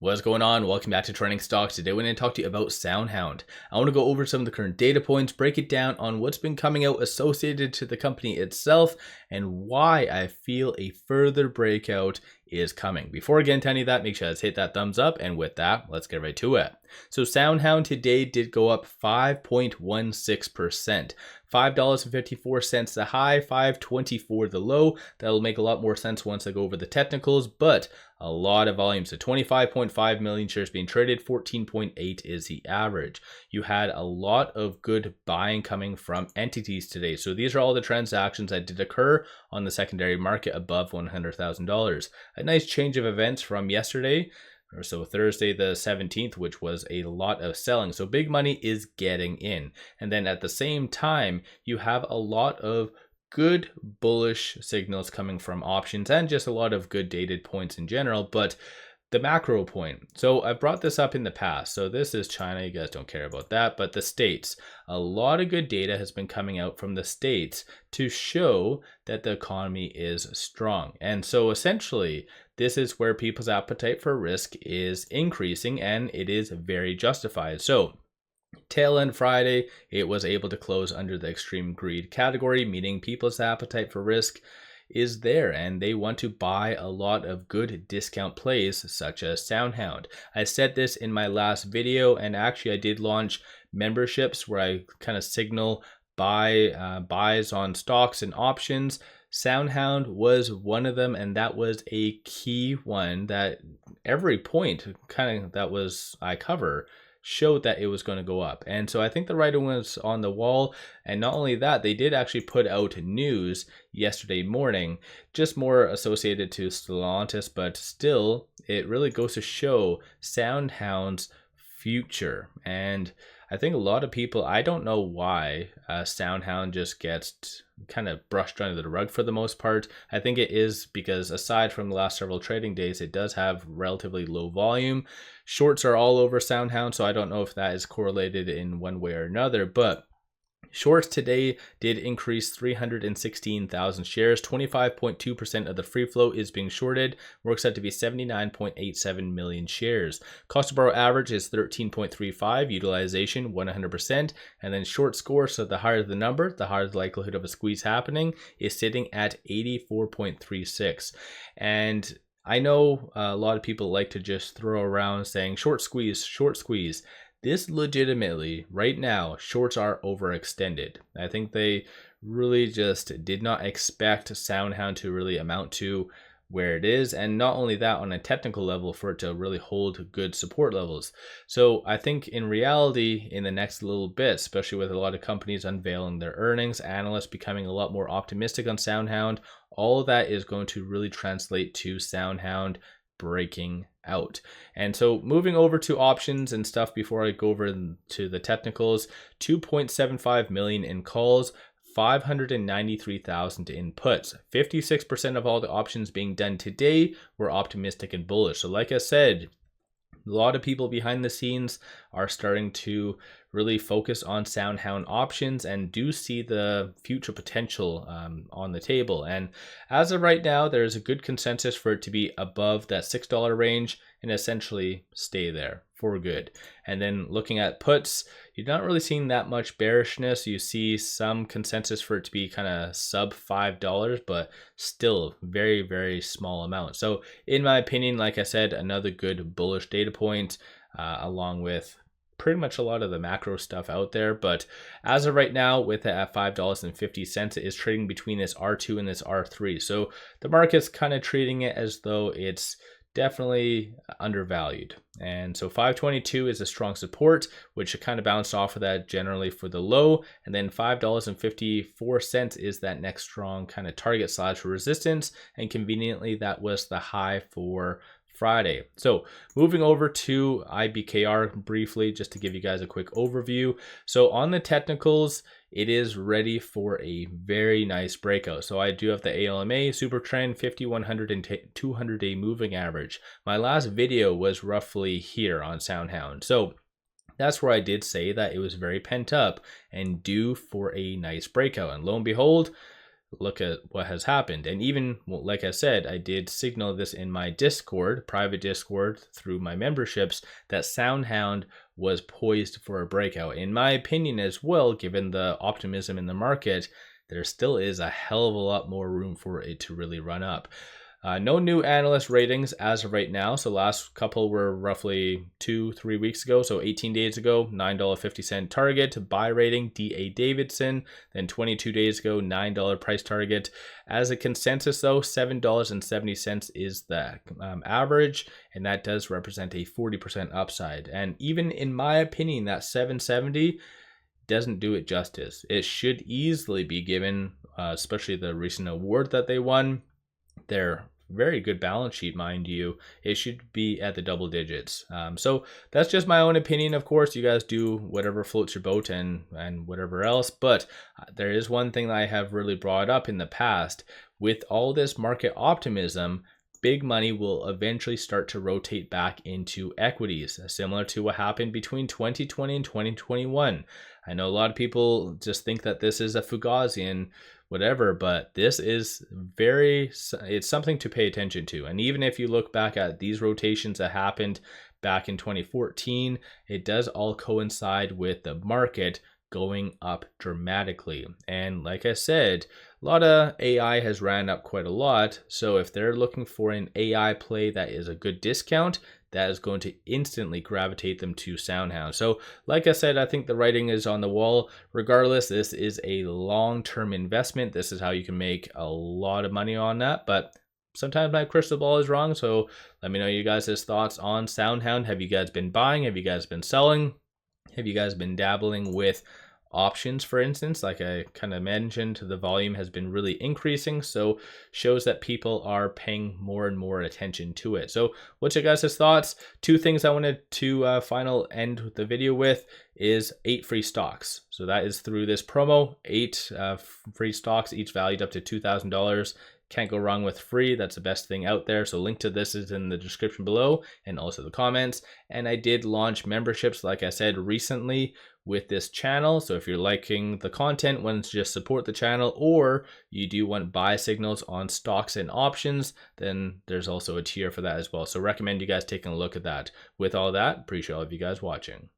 What's going on? Welcome back to Trending Stocks. Today we're going to talk to you about SoundHound. I want to go over some of the current data points, break it down on what's been coming out associated to the company itself, and why I feel a further breakout is coming. Before I get into any of that, make sure to hit that thumbs up, and with that, let's get right to it. So SoundHound today did go up 5.16%. $5.54 the high, $5.24 the low. That'll make a lot more sense once I go over the technicals, but a lot of volume. So 25.5 million shares being traded, 14.8 is the average. You had a lot of good buying coming from entities today. So these are all the transactions that did occur on the secondary market above $100,000. A nice change of events from yesterday, or so Thursday the 17th, which was a lot of selling. So big money is getting in. And then at the same time, you have a lot of good bullish signals coming from options and just a lot of good dated points in general. But the macro point, so I've brought this up in the past. So this is China, you guys don't care about that, but the States, a lot of good data has been coming out from the States to show that the economy is strong. And so essentially, this is where people's appetite for risk is increasing, and it is very justified. So tail end Friday, it was able to close under the extreme greed category, meaning people's appetite for risk is there and they want to buy a lot of good discount plays such as SoundHound. I said this in my last video, and actually I did launch memberships where I kind of signal buys on stocks and options. SoundHound was one of them, and that was a key one that every point kind of that was I cover showed that it was going to go up. And so I think the writing was on the wall. And not only that, they did actually put out news yesterday morning, just more associated to Stellantis, but still it really goes to show SoundHound's future. And I think a lot of people, I don't know why SoundHound just gets kind of brushed under the rug for the most part. I think it is because aside from the last several trading days, it does have relatively low volume. Shorts are all over SoundHound, so I don't know if that is correlated in one way or another, but shorts today did increase 316,000 shares. 25.2% of the free float is being shorted. Works out to be 79.87 million shares. Cost to borrow average is 13.35, utilization 100%, and then short score, so the higher the number, the higher the likelihood of a squeeze happening, is sitting at 84.36. And I know a lot of people like to just throw around saying short squeeze, short squeeze. This legitimately, right now, shorts are overextended. I think they really just did not expect SoundHound to really amount to where it is. And not only that, on a technical level, for it to really hold good support levels. So I think in reality, in the next little bit, especially with a lot of companies unveiling their earnings, analysts becoming a lot more optimistic on SoundHound, all of that is going to really translate to SoundHound breaking out. And so moving over to options and stuff before I go over to the technicals, 2.75 million in calls, 593,000 in puts. 56% of all the options being done today were optimistic and bullish. So like I said, a lot of people behind the scenes are starting to really focus on SoundHound options and do see the future potential on the table. And as of right now, there's a good consensus for it to be above that $6 range and essentially stay there for good. And then looking at puts, you're not really seeing that much bearishness. You see some consensus for it to be kind of sub $5, but still very, very small amount. So in my opinion, like I said, another good bullish data point along with pretty much a lot of the macro stuff out there. But as of right now, with it at $5.50, it is trading between this R2 and this R3. So the market's kind of treating it as though it's definitely undervalued. And so 522 is a strong support, which kind of bounced off of that generally for the low. And then $5.54 is that next strong kind of target / resistance. And conveniently, that was the high for Friday. So moving over to IBKR briefly, just to give you guys a quick overview. So on the technicals, it is ready for a very nice breakout. So I do have the ALMA, super trend, 50, 100, and 200-day moving average. My last video was roughly here on SoundHound. So that's where I did say that it was very pent up and due for a nice breakout. And lo and behold, look at what has happened. And even, well, like I said, I did signal this in my Discord, private Discord, through my memberships, that SoundHound was poised for a breakout. In my opinion as well, given the optimism in the market, there still is a hell of a lot more room for it to really run up. No new analyst ratings as of right now. So last couple were roughly 2-3 weeks ago. So 18 days ago, $9.50 target. Buy rating, D.A. Davidson. Then 22 days ago, $9 price target. As a consensus though, $7.70 is the average. And that does represent a 40% upside. And even in my opinion, that $7.70 doesn't do it justice. It should easily be given, especially the recent award that they won. Their very good balance sheet, mind you, it should be at the double digits. So that's just my own opinion. Of course, you guys do whatever floats your boat and whatever else. But there is one thing that I have really brought up in the past. With all this market optimism, big money will eventually start to rotate back into equities, similar to what happened between 2020 and 2021. I know a lot of people just think that this is a Fugazian whatever, but this is it's something to pay attention to. And even if you look back at these rotations that happened back in 2014, it does all coincide with the market going up dramatically. And like I said, a lot of AI has ran up quite a lot. So if they're looking for an AI play that is a good discount, that is going to instantly gravitate them to SoundHound. So like I said, I think the writing is on the wall. Regardless, this is a long-term investment. This is how you can make a lot of money on that. But sometimes my crystal ball is wrong. So let me know you guys' thoughts on SoundHound. Have you guys been buying? Have you guys been selling? Have you guys been dabbling with options, for instance? Like I kind of mentioned, the volume has been really increasing, so shows that people are paying more and more attention to it. So what's your guys' thoughts? Two things I wanted to end the video with is 8 free stocks. So that is through this promo, 8 free stocks, each valued up to $2,000. Can't go wrong with free. That's the best thing out there. So link to this is in the description below and also the comments. And I did launch memberships, like I said, recently with this channel. So if you're liking the content, want to just support the channel, or you do want buy signals on stocks and options, then there's also a tier for that as well. So recommend you guys taking a look at that. With all that, appreciate all of you guys watching.